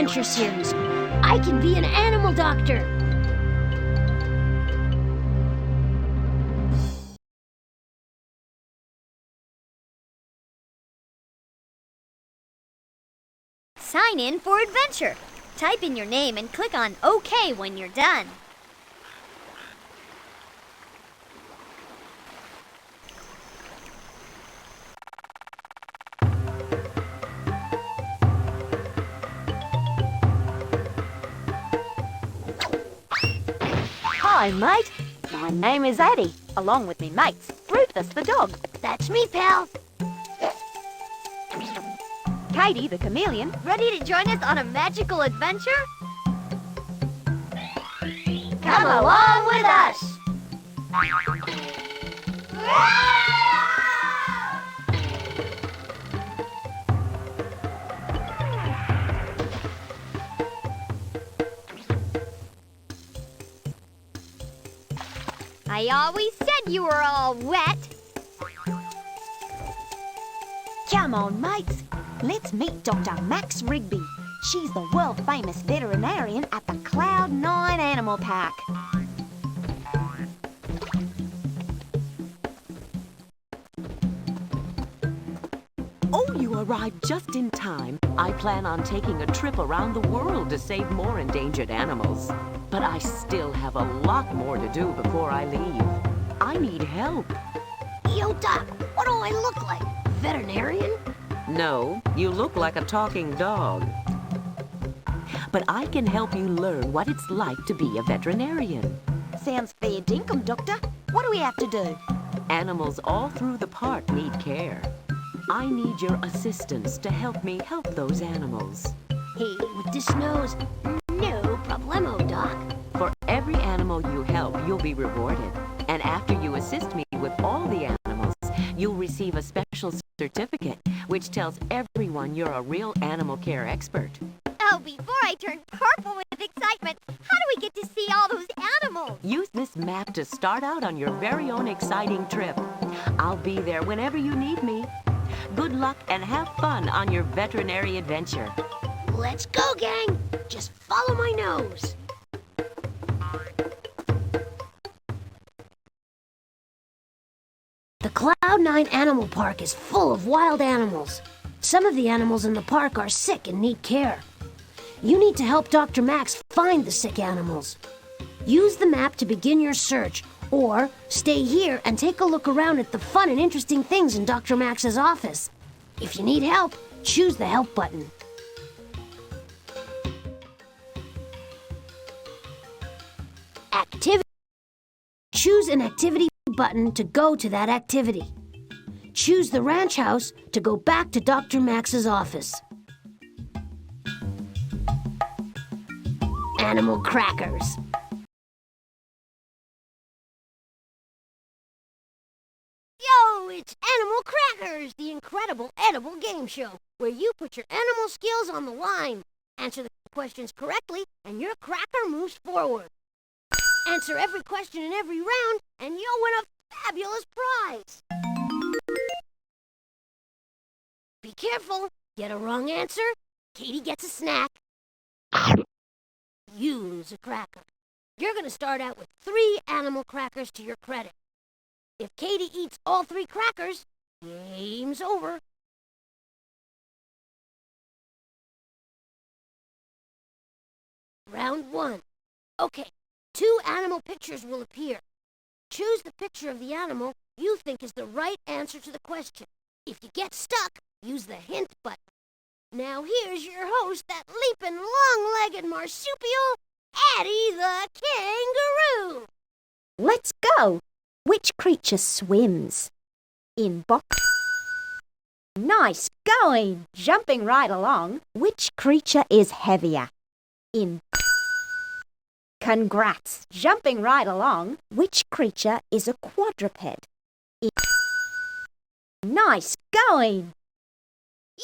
adventure series. I can be an animal doctor. Sign in for adventure. Type in your name and click on OK when you're done. Hi, mate. My name is Addie, along with me mates, Rufus the dog, That's me, pal. Katie the chameleon, Ready to join us on a magical adventure? Come along with us. I always said you were all wet. Come on, mates. Let's meet Dr. Max Rigby. She's the world-famous veterinarian at the Cloud9 Animal Park. Oh, you arrived just in time. I plan on taking a trip around the world to save more endangered animals. But I still have a lot more to do before I leave. I need help. Yo, Doc, what do I look like? Veterinarian? No, you look like a talking dog. But I can help you learn what it's like to be a veterinarian. Sounds fair dinkum, Doctor. What do we have to do? Animals all through the park need care. I need your assistance to help me help those animals. Hey, with this nose, no problemo, Doc. For every animal you help, you'll be rewarded. And after you assist me with all the animals, you'll receive a special certificate, which tells everyone you're a real animal care expert. Oh, before I turn purple with excitement, how do we get to see all those animals? Use this map to start out on your very own exciting trip. I'll be there whenever you need me. Good luck and have fun on your veterinary adventure. Let's go, gang. Just follow my nose. The Cloud9 Animal Park is full of wild animals. Some of the animals in the park are sick and need care. You need to help Dr. Max find the sick animals. Use the map to begin your search, or stay here and take a look around at the fun and interesting things in Dr. Max's office. If you need help, choose the help button. Activity. Choose an activity button to go to that activity. Choose the ranch house to go back to Dr. Max's office. Animal crackers. Yo, it's Animal Crackers, the incredible edible game show, where you put your animal skills on the line. Answer the questions correctly, and your cracker moves forward. Answer every question in every round, and you'll win a fabulous prize. Be careful. Get a wrong answer, Katie gets a snack. You lose a cracker. You're going to start out with 3 animal crackers to your credit. If Katie eats all 3 crackers, game's over. Round 1. Okay, 2 animal pictures will appear. Choose the picture of the animal you think is the right answer to the question. If you get stuck, use the hint button. Now here's your host, that leaping, long-legged marsupial, Addie the kangaroo. Let's go. Which creature swims? In box. Nice going. Jumping right along. Which creature is heavier? In. Congrats. Jumping right along. Which creature is a quadruped? In. Nice going.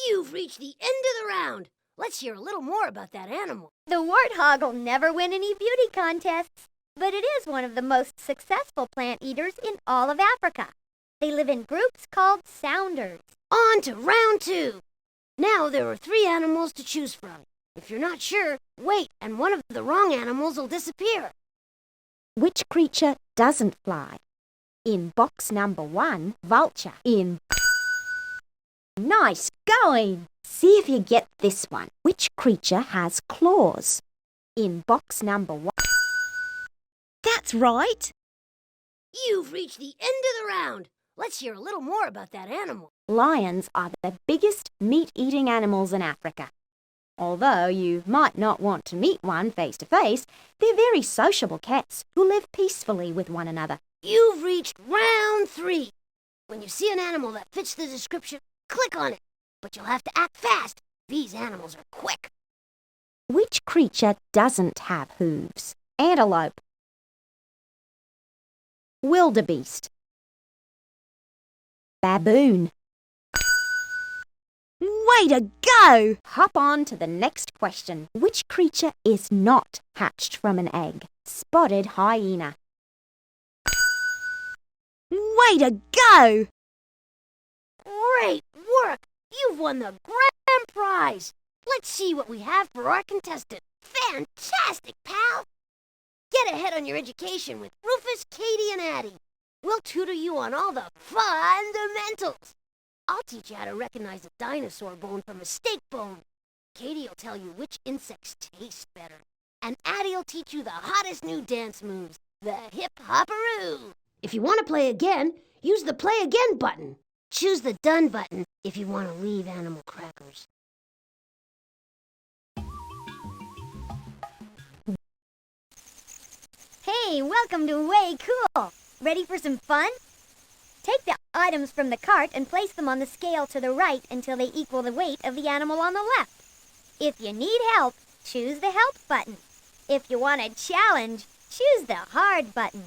You've reached the end of the round. Let's hear a little more about that animal. The warthog will never win any beauty contests, but it is one of the most successful plant eaters in all of Africa. They live in groups called sounders. On to round 2. Now there are 3 animals to choose from. If you're not sure, wait, and one of the wrong animals will disappear. Which creature doesn't fly? In box number 1, vulture. Nice going! See if you get this one. Which creature has claws? In box number 1. That's right! You've reached the end of the round. Let's hear a little more about that animal. Lions are the biggest meat-eating animals in Africa. Although you might not want to meet one face to face, they're very sociable cats who live peacefully with one another. You've reached round 3. When you see an animal that fits the description, click on it. But you'll have to act fast. These animals are quick. Which creature doesn't have hooves? Antelope. Wildebeest. Baboon. Way to go! Hop on to the next question. Which creature is not hatched from an egg? Spotted hyena. Way to go! Great work! You've won the grand prize. Let's see what we have for our contestant. Fantastic, pal! Get ahead on your education with Rufus, Katie, and Addie. We'll tutor you on all the fundamentals. I'll teach you how to recognize a dinosaur bone from a steak bone. Katie'll tell you which insects taste better. And Addie'll teach you the hottest new dance moves, the hip-hopperoo. If you want to play again, use the Play Again button. Choose the Done button if you want to leave animal crackers. Hey, welcome to Way Cool! Ready for some fun? Take the items from the cart and place them on the scale to the right until they equal the weight of the animal on the left. If you need help, choose the Help button. If you want a challenge, choose the Hard button.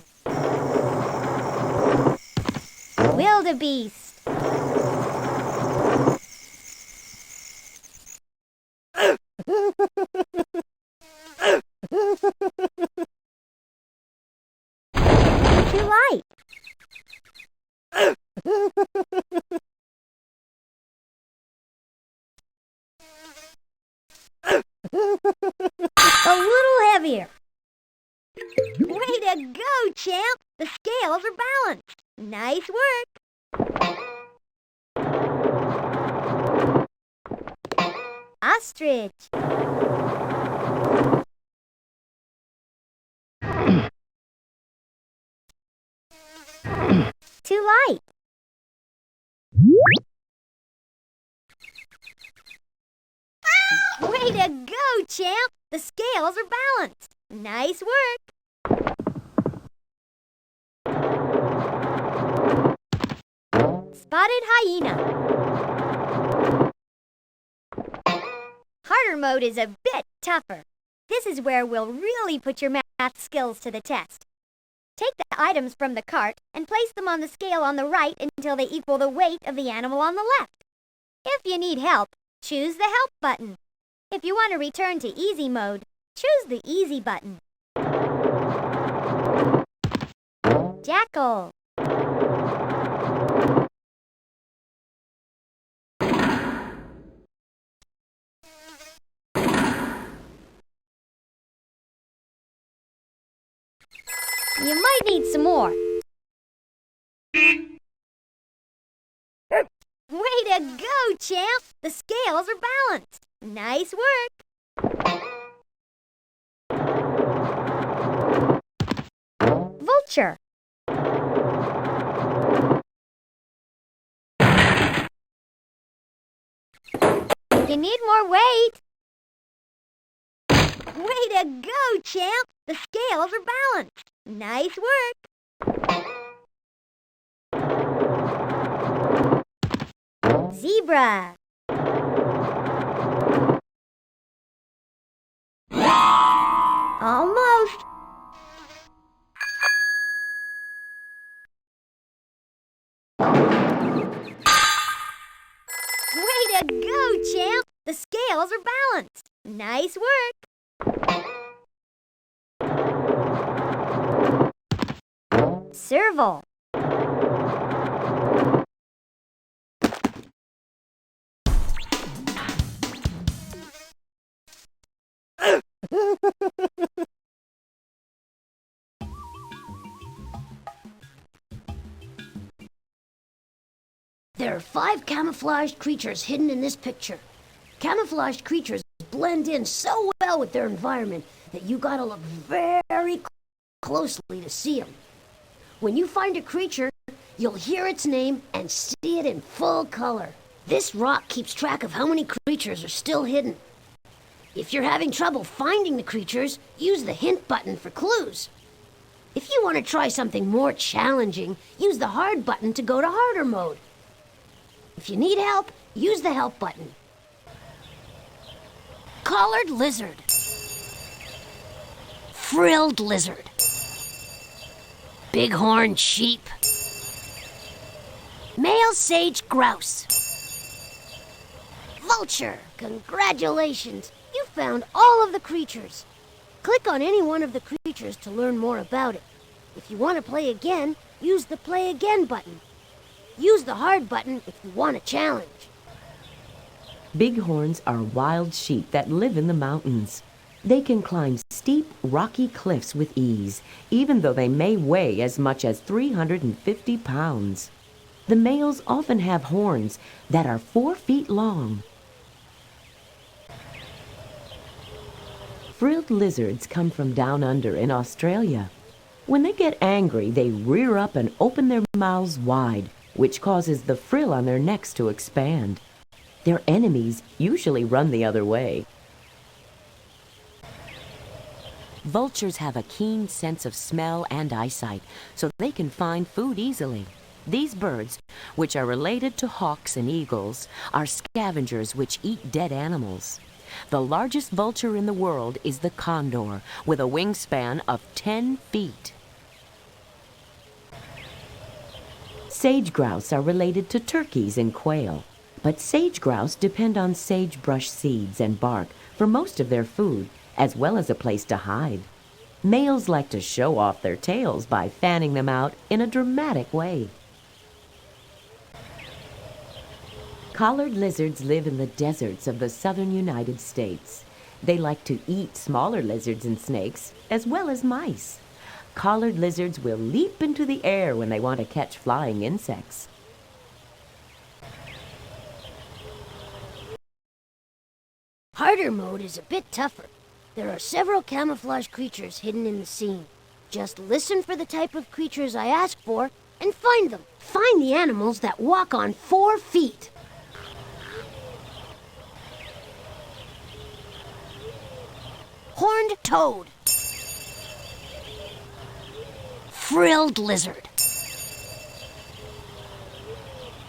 Wildebeest. Too light. A little heavier. Way to go, champ! The scales are balanced. Nice work. Ostrich. Too light. Way to go, champ! The scales are balanced. Nice work. Spotted hyena. Harder mode is a bit tougher. This is where we'll really put your math skills to the test. Take the items from the cart and place them on the scale on the right until they equal the weight of the animal on the left. If you need help, choose the Help button. If you want to return to easy mode, choose the Easy button. Jackal. You might need some more. Way to go, champ! The scales are balanced. Nice work. Vulture. You need more weight. Way to go, champ! The scales are balanced. Nice work. Zebra. Almost. Way to go, champ! The scales are balanced. Nice work. Serval. There are 5 camouflaged creatures hidden in this picture. Camouflaged creatures blend in so well with their environment that you gotta look very closely to see them. When you find a creature, you'll hear its name and see it in full color. This rock keeps track of how many creatures are still hidden. If you're having trouble finding the creatures, use the hint button for clues. If you want to try something more challenging, use the hard button to go to harder mode. If you need help, use the help button. Collared lizard. Frilled lizard. Bighorn sheep. Male sage grouse. Vulture. Congratulations! You found all of the creatures. Click on any one of the creatures to learn more about it. If you want to play again, use the Play Again button. Use the hard button if you want a challenge. Bighorns are wild sheep that live in the mountains. They can climb steep, rocky cliffs with ease, even though they may weigh as much as 350 pounds. The males often have horns that are 4 feet long. Frilled lizards come from down under in Australia. When they get angry, they rear up and open their mouths wide, which causes the frill on their necks to expand. Their enemies usually run the other way. Vultures have a keen sense of smell and eyesight, so they can find food easily. These birds, which are related to hawks and eagles, are scavengers which eat dead animals. The largest vulture in the world is the condor, with a wingspan of 10 feet. Sage grouse are related to turkeys and quail, but sage grouse depend on sagebrush seeds and bark for most of their food, as well as a place to hide. Males like to show off their tails by fanning them out in a dramatic way. Collared lizards live in the deserts of the southern United States. They like to eat smaller lizards and snakes, as well as mice. Collared lizards will leap into the air when they want to catch flying insects. Harder mode is a bit tougher. There are several camouflage creatures hidden in the scene. Just listen for the type of creatures I ask for and find them. Find the animals that walk on 4 feet. Horned toad. Frilled lizard.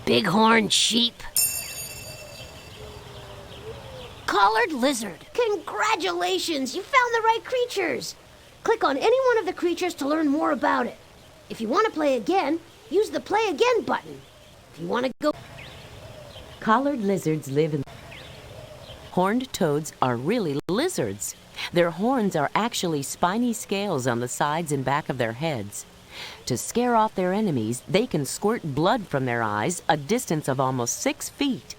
Bighorn sheep. Collared lizard. Congratulations! You found the right creatures! Click on any one of the creatures to learn more about it. If you want to play again, use the Play Again button. If you want to go... Collared lizards live in... Horned toads are really lizards. Their horns are actually spiny scales on the sides and back of their heads. To scare off their enemies, they can squirt blood from their eyes a distance of almost 6 feet.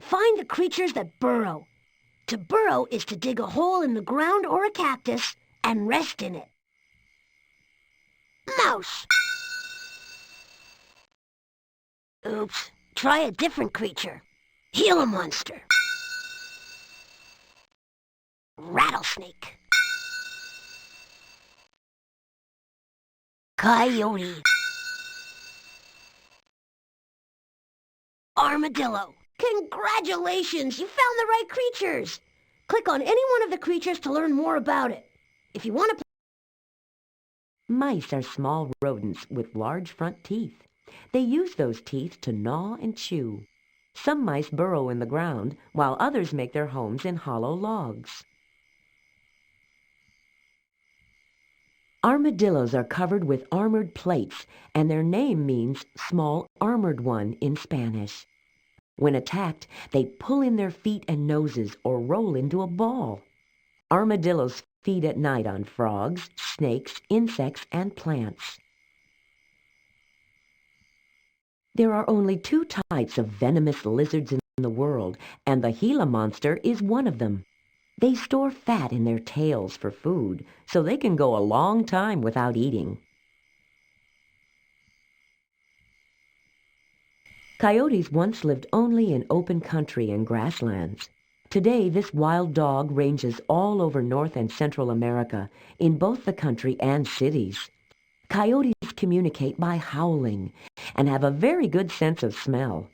Find the creatures that burrow. To burrow is to dig a hole in the ground or a cactus and rest in it. Mouse. Oops. Try a different creature. Gila monster. Rattlesnake. Coyote. Armadillo. Congratulations! You found the right creatures! Click on any one of the creatures to learn more about it. If you want to... Mice are small rodents with large front teeth. They use those teeth to gnaw and chew. Some mice burrow in the ground, while others make their homes in hollow logs. Armadillos are covered with armored plates, and their name means small armored one in Spanish. When attacked, they pull in their feet and noses or roll into a ball. Armadillos feed at night on frogs, snakes, insects, and plants. There are only 2 types of venomous lizards in the world, and the Gila monster is one of them. They store fat in their tails for food, so they can go a long time without eating. Coyotes once lived only in open country and grasslands. Today, this wild dog ranges all over North and Central America, in both the country and cities. Coyotes communicate by howling and have a very good sense of smell.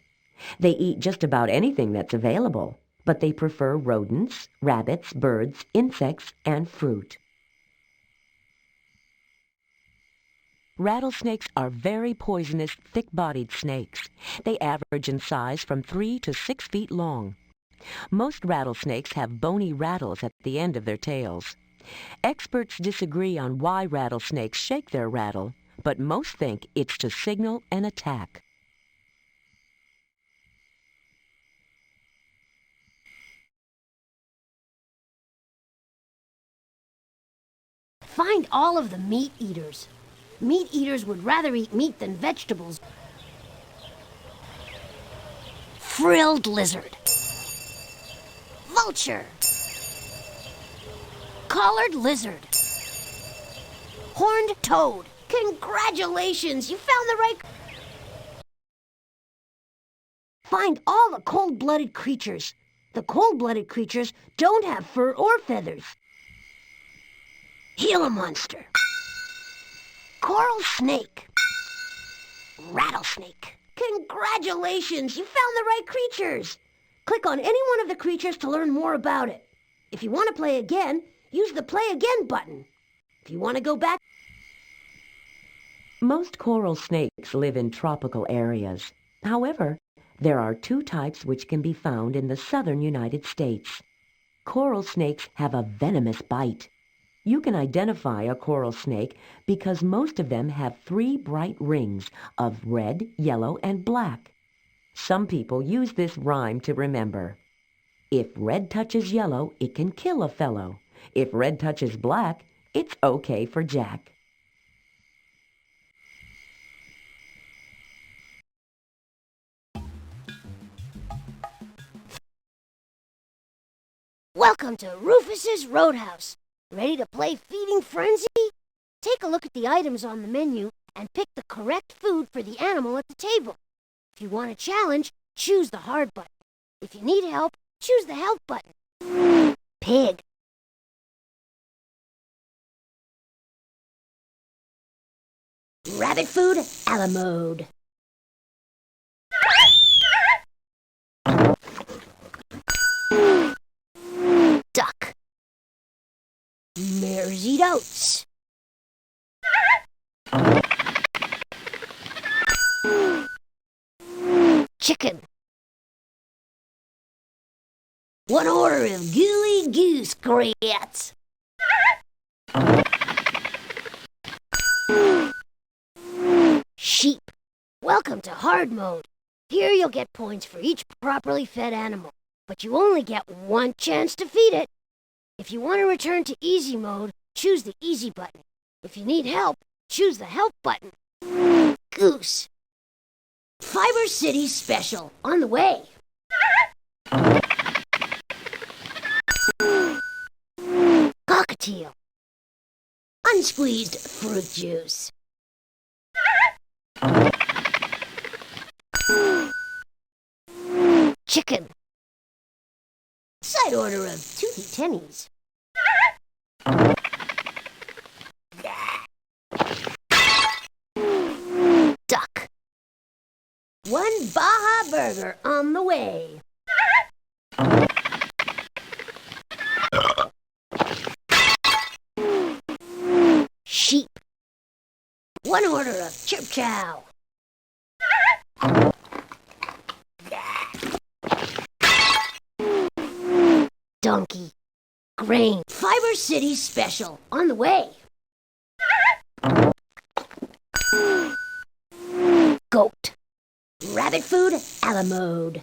They eat just about anything that's available, but they prefer rodents, rabbits, birds, insects, and fruit. Rattlesnakes are very poisonous, thick-bodied snakes. They average in size from 3 to 6 feet long. Most rattlesnakes have bony rattles at the end of their tails. Experts disagree on why rattlesnakes shake their rattle, but most think it's to signal an attack. Find all of the meat eaters. Meat eaters would rather eat meat than vegetables. Frilled lizard. Vulture. Collared lizard. Horned toad. Congratulations, you found the right... Find all the cold-blooded creatures. The cold-blooded creatures don't have fur or feathers. Gila monster. Coral snake. Rattlesnake. Congratulations, you found the right creatures. Click on any one of the creatures to learn more about it. If you want to play again, use the Play Again button. If you want to go back... Most coral snakes live in tropical areas. However, there are 2 types which can be found in the southern United States. Coral snakes have a venomous bite. You can identify a coral snake because most of them have 3 bright rings of red, yellow, and black. Some people use this rhyme to remember. If red touches yellow, it can kill a fellow. If red touches black, it's okay for Jack. Welcome to Rufus's Roadhouse. Ready to play Feeding Frenzy? Take a look at the items on the menu and pick the correct food for the animal at the table. If you want a challenge, choose the hard button. If you need help, choose the help button. Pig. Rabbit food, a la mode. Duck. Mares eat oats. Chicken. One order of gooey goose grits. Sheep. Welcome to hard mode. Here you'll get points for each properly fed animal, but you only get 1 chance to feed it. If you want to return to easy mode, choose the easy button. If you need help, choose the help button. Goose. Fiber City Special, on the way. Cockatiel. Unsqueezed fruit juice. Chicken. Side order of toothy tennies. Duck. 1 Baja Burger on the way. Sheep. 1 order of Chirp Chow. Donkey. Grain. Fiber City Special, on the way. Goat. Rabbit food, a la mode.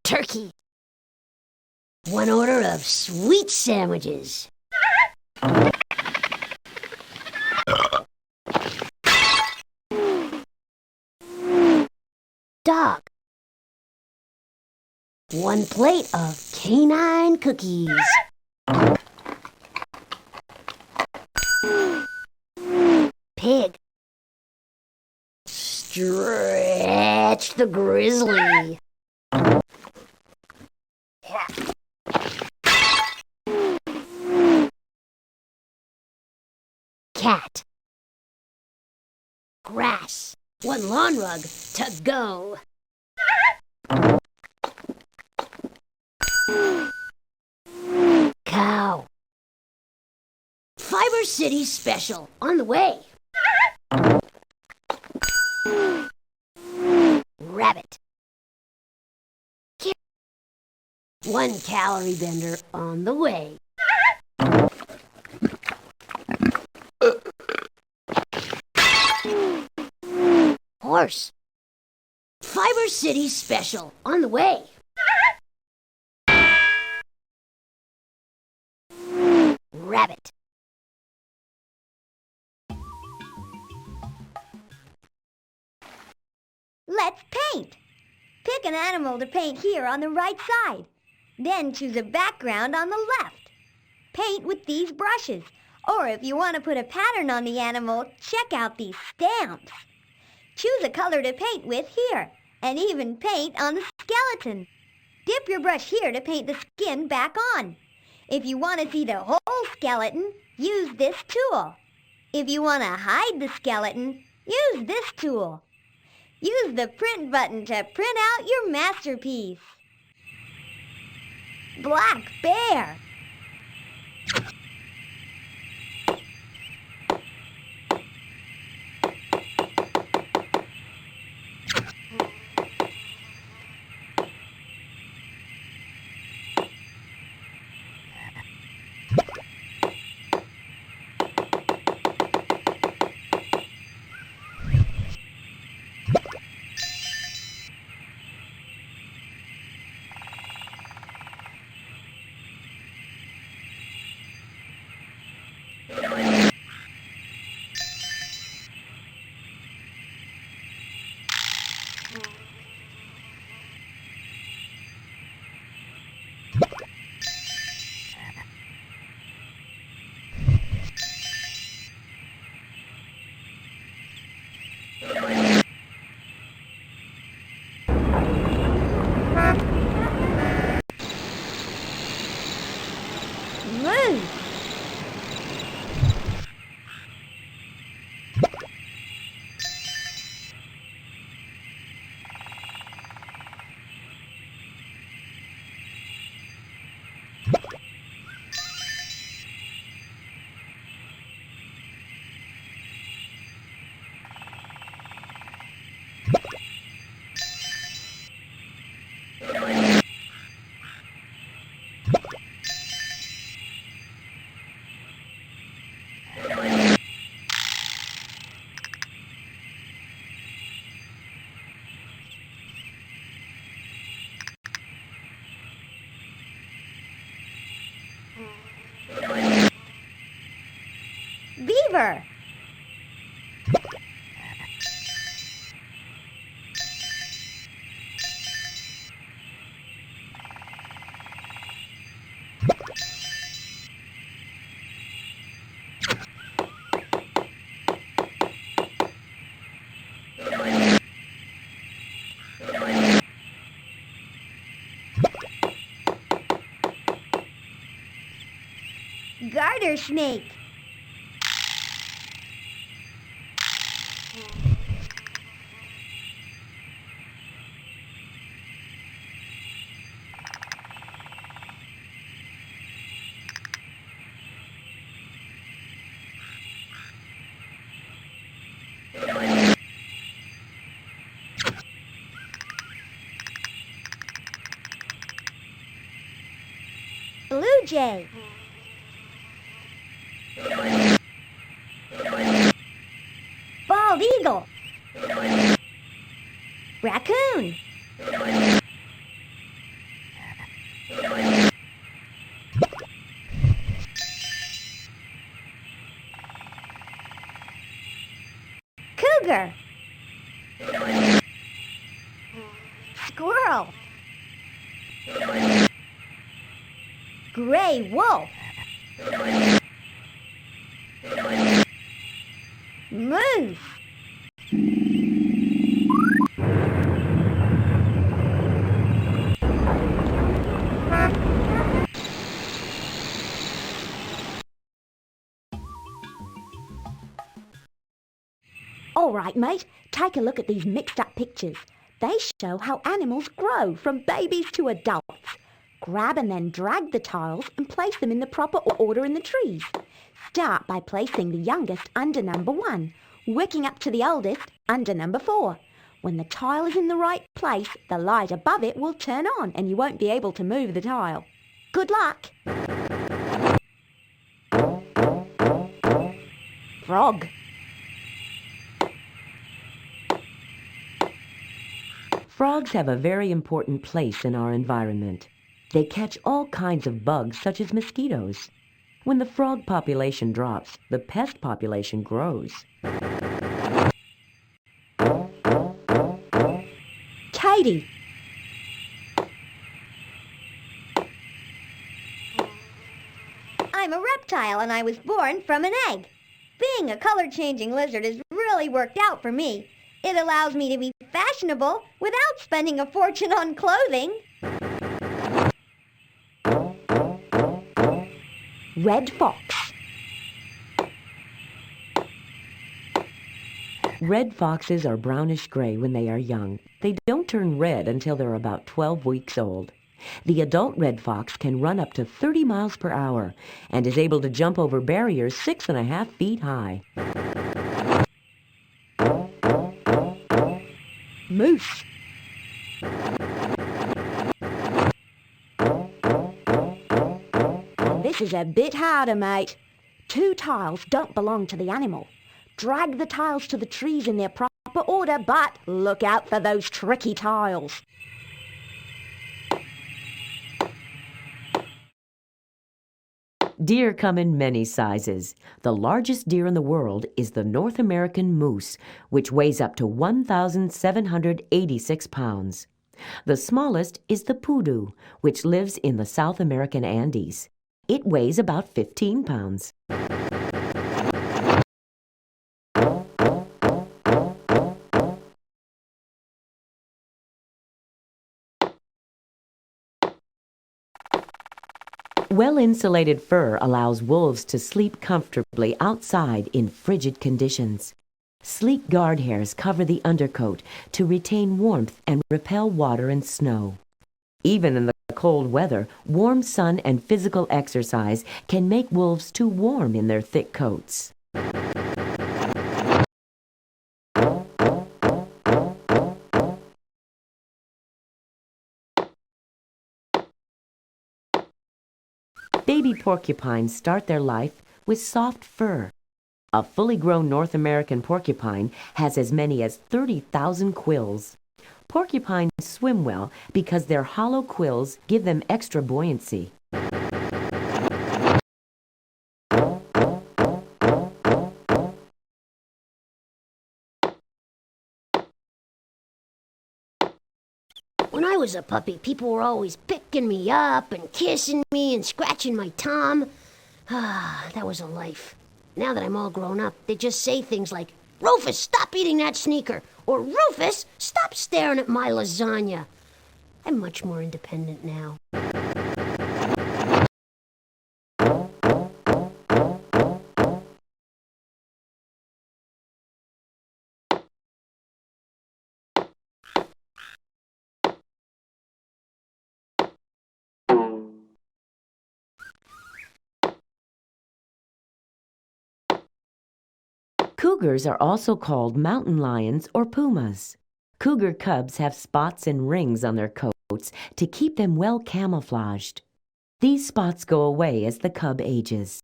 turkey. 1 order of sweet sandwiches. Dog. 1 plate of canine cookies. Pig. Stretch the grizzly. Cat. Grass. 1 lawn rug to go. Cow. Fiber City special on the way. Rabbit. 1 calorie bender on the way. Horse. Fiber City special on the way. Rabbit. Let's paint. Pick an animal to paint here on the right side. Then choose a background on the left. Paint with these brushes. Or if you want to put a pattern on the animal, check out these stamps. Choose a color to paint with here, and even paint on the skeleton. Dip your brush here to paint the skin back on. If you want to see the whole skeleton, use this tool. If you want to hide the skeleton, use this tool. Use the print button to print out your masterpiece. Black bear. Beaver. Garter snake. Blue jay. Bald eagle. Raccoon. cougar. Squirrel. Gray wolf. Moose. All right, mate, take a look at these mixed up pictures. They show how animals grow from babies to adults. Grab and then drag the tiles and place them in the proper order in the trees. Start by placing the youngest under number 1, working up to the oldest under number 4. When the tile is in the right place, the light above it will turn on and you won't be able to move the tile. Good luck! Frog. Frogs have a very important place in our environment. They catch all kinds of bugs such as mosquitoes. When the frog population drops, the pest population grows. Katie. I'm a reptile and I was born from an egg. Being a color-changing lizard has really worked out for me. It allows me to be fashionable without spending a fortune on clothing. Red fox. Red foxes are brownish-gray when they are young. They don't turn red until they're about 12 weeks old. The adult red fox can run up to 30 miles per hour and is able to jump over barriers 6.5 feet high. Moose. This is a bit harder, mate. 2 tiles don't belong to the animal. Drag the tiles to the trees in their proper order, but look out for those tricky tiles. Deer come in many sizes. The largest deer in the world is the North American moose, which weighs up to 1,786 pounds. The smallest is the poodoo, which lives in the South American Andes. It weighs about 15 pounds. Well-insulated fur allows wolves to sleep comfortably outside in frigid conditions. Sleek guard hairs cover the undercoat to retain warmth and repel water and snow. Even in the cold weather, warm sun and physical exercise can make wolves too warm in their thick coats. Baby porcupines start their life with soft fur. A fully grown North American porcupine has as many as 30,000 quills. Porcupines swim well because their hollow quills give them extra buoyancy. When I was a puppy, people were always picking me up and kissing me and scratching my tum. That was a life. Now that I'm all grown up, they just say things like, "Rufus, stop eating that sneaker," or "Rufus, stop staring at my lasagna." I'm much more independent now. Cougars are also called mountain lions or pumas. Cougar cubs have spots and rings on their coats to keep them well camouflaged. These spots go away as the cub ages.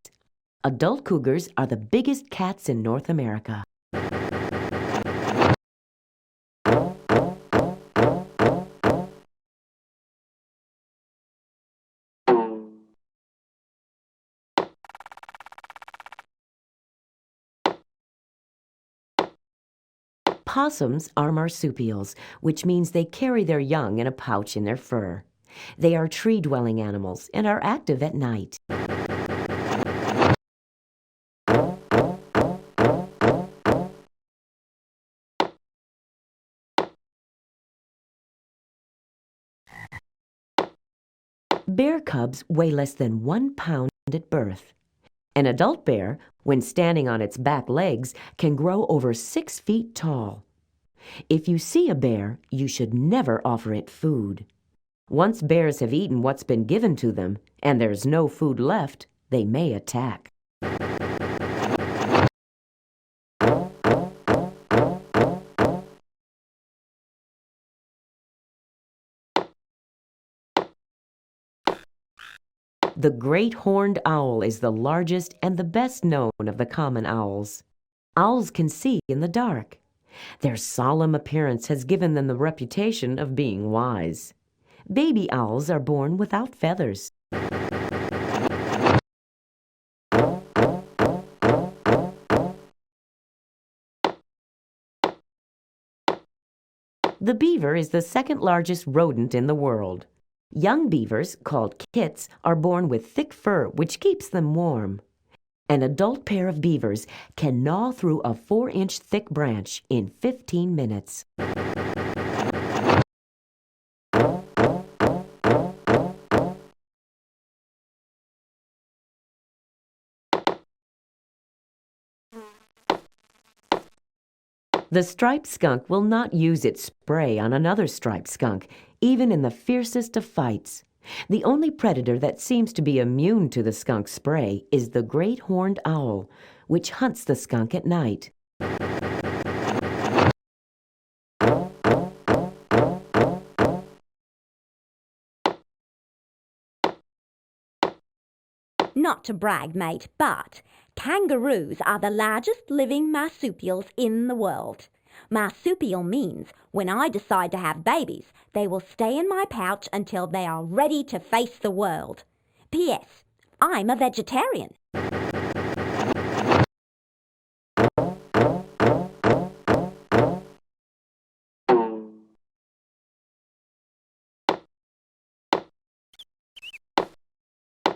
Adult cougars are the biggest cats in North America. Opossums are marsupials, which means they carry their young in a pouch in their fur. They are tree-dwelling animals and are active at night. Bear cubs weigh less than 1 pound at birth. An adult bear, when standing on its back legs, can grow over 6 feet tall. If you see a bear, you should never offer it food. Once bears have eaten what's been given to them, and there's no food left, they may attack. The great horned owl is the largest and the best known of the common owls. Owls can see in the dark. Their solemn appearance has given them the reputation of being wise. Baby owls are born without feathers. The beaver is the second largest rodent in the world. Young beavers, called kits, are born with thick fur which keeps them warm. An adult pair of beavers can gnaw through a 4-inch thick branch in 15 minutes. The striped skunk will not use its spray on another striped skunk, even in the fiercest of fights. The only predator that seems to be immune to the skunk spray is the great horned owl, which hunts the skunk at night. Not to brag, mate, but kangaroos are the largest living marsupials in the world. Marsupial means when I decide to have babies, they will stay in my pouch until they are ready to face the world. P.S. I'm a vegetarian.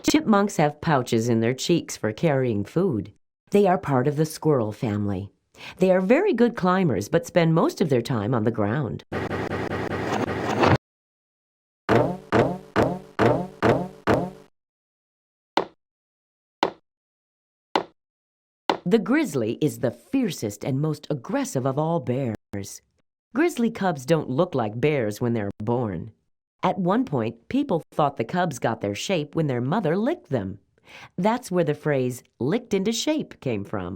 Chipmunks have pouches in their cheeks for carrying food. They are part of the squirrel family. They are very good climbers but spend most of their time on the ground. The grizzly is the fiercest and most aggressive of all bears. Grizzly cubs don't look like bears when they're born. At one point, people thought the cubs got their shape when their mother licked them. That's where the phrase "licked into shape" came from.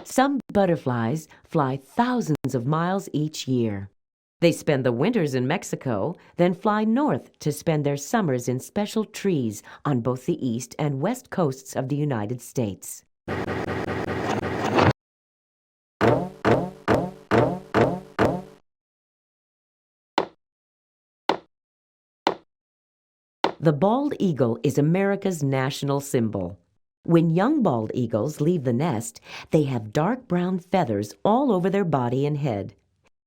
Some butterflies fly thousands of miles each year. They spend the winters in Mexico, then fly north to spend their summers in special trees on both the east and west coasts of the United States. The bald eagle is America's national symbol. When young bald eagles leave the nest, they have dark brown feathers all over their body and head.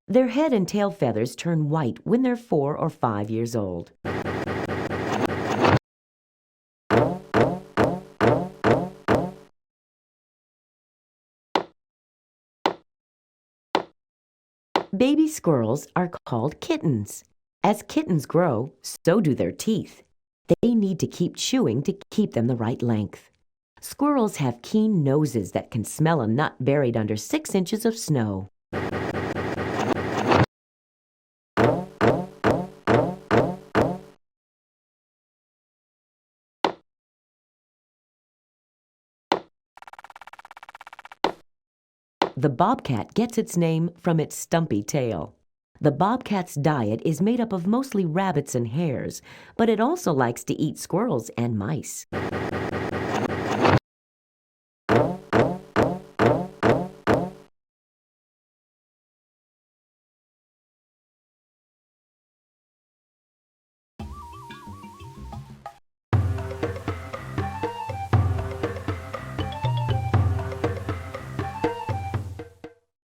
Their head and tail feathers turn white when they're 4 or 5 years old. Baby squirrels are called kittens. As kittens grow, so do their teeth. They need to keep chewing to keep them the right length. Squirrels have keen noses that can smell a nut buried under 6 inches of snow. The bobcat gets its name from its stumpy tail. The bobcat's diet is made up of mostly rabbits and hares, but it also likes to eat squirrels and mice.